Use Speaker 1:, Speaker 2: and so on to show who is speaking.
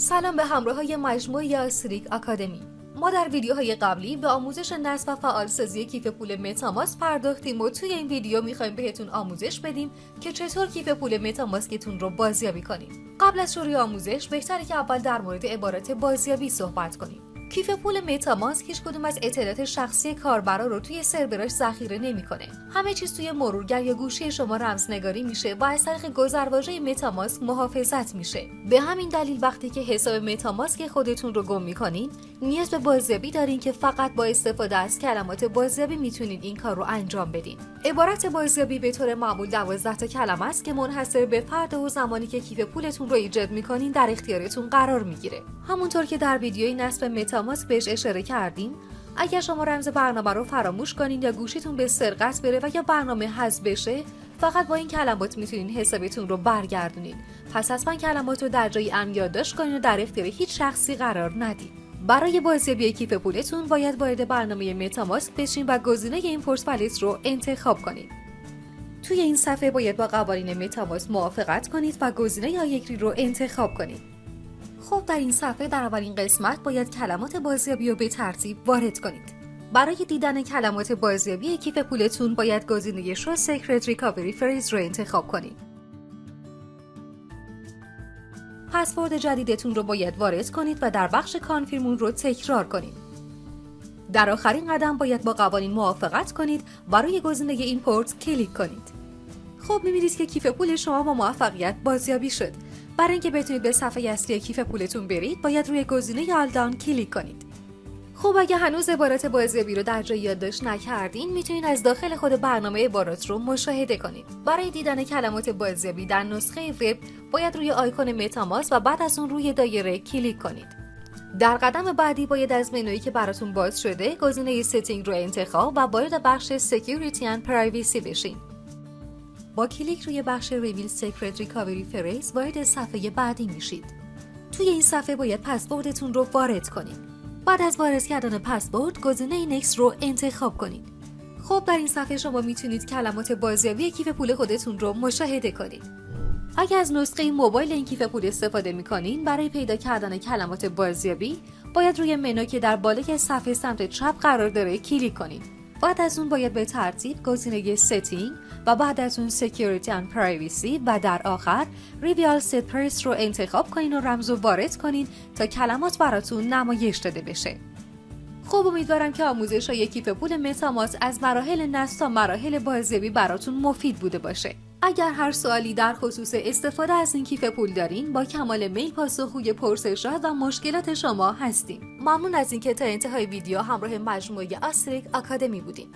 Speaker 1: سلام به همراهای مجموعه آستریک آکادمی. ما در ویدیوهای قبلی به آموزش نصب و فعالسازی کیف پول متاماسک پرداختیم و توی این ویدیو میخوایم بهتون آموزش بدیم که چطور کیف پول متاماسکتون رو بازیابی کنید. قبل از شروع آموزش بهتره که اول در مورد عبارت بازیابی صحبت کنیم. کیف پول متاماسک هیچ کدوم از اطلاعات شخصی کاربرا رو توی سروراش ذخیره نمیکنه. همه چیز توی مرورگر یا گوشی شما رمزنگاری میشه و از طریق گذرواژه متاماسک محافظت میشه. به همین دلیل وقتی که حساب متاماسک خودتون رو گم میکنین، نیاز به بازیابی دارین که فقط با استفاده از کلمات بازیابی میتونین این کار رو انجام بدین. عبارت بازیابی به طور معمول 12 تا کلمه است که منحصر به فرد و زمانی که کیف پولتون رو ایجاد میکنین در اختیارتون قرار میگیره. همونطور که در ویدیوی نصب متاماسک بهش اشاره کردیم، اگر شما رمز برنامه رو فراموش کنین یا گوشیتون به سرقت بره و یا برنامه حذف بشه، فقط با این کلمات میتونین حسابتون رو برگردونین. پس حتما کلمات رو در جای امن یادداشت کنین و در اختیار هیچ شخصی قرار ندین. برای بازیابی کیف پولتون باید وارد برنامه متاماسک بشین و گزینه ایمپورت والت رو انتخاب کنید. توی این صفحه باید با قوانین متاماسک موافقت کنید و گزینه آیگری رو انتخاب کنید. خب در این صفحه در اولین قسمت باید کلمات بازیابی رو به ترتیب وارد کنید. برای دیدن کلمات بازیابی کیف پولتون باید گزینه شو سیکرت ریکاوری فریز رو انتخاب کنید. پسورد جدیدتون رو باید وارد کنید و در بخش کانفرم اون رو تکرار کنید. در آخرین قدم باید با قوانین موافقت کنید و روی گزینه ایمپورت کلیک کنید. خب می‌بینید که کیف پول شما با موفقیت بازیابی شد. برای اینکه بتونید به صفحه اصلی کیف پولتون برید، باید روی گزینه آل داون کلیک کنید. خب اگه هنوز عبارت بازیابی رو در جای یادداشت نکردین، میتونید از داخل خود برنامه عبارات رو مشاهده کنید. برای دیدن کلمات بازیابی در نسخه وب، باید روی آیکون متاماسک و بعد از اون روی دایره کلیک کنید. در قدم بعدی باید از منویی که براتون باز شده، گزینه ستینگ رو انتخاب و وارد بخش سکیوریتی اند پرایوسی بشین. با کلیک روی بخش ریویل سیکرت ریکاوری فریز وارد صفحه بعدی میشید. توی این صفحه باید پسوردتون رو وارد کنید. بعد از وارد کردن پسورد، گزینه نکست رو انتخاب کنید. خب در این صفحه شما میتونید کلمات بازیابی کیف پول خودتون رو مشاهده کنید. اگر از نسخه موبایل این کیف پول استفاده میکنین، برای پیدا کردن کلمات بازیابی باید روی منو که در بالای صفحه سمت چپ قرار داره کلیک کنید. بعد از اون باید به ترتیب گزینه ستینگ و بعد از اون سکیوریتی اند پرایوسی و در آخر ریویال ست پرایس رو انتخاب کنین و رمز رو وارد کنین تا کلمات براتون نمایش داده بشه. خب امیدوارم که آموزش‌های کیف پول متاماسک از مراحل نصب تا مراحل بازیابی براتون مفید بوده باشه. اگر هر سوالی در خصوص استفاده از این کیف پول دارین، با کمال میل پاسخگوی پرسشات و مشکلات شما هستیم. ممنون از اینکه تا انتهای ویدیو همراه مجموعه آستریک آکادمی بودین.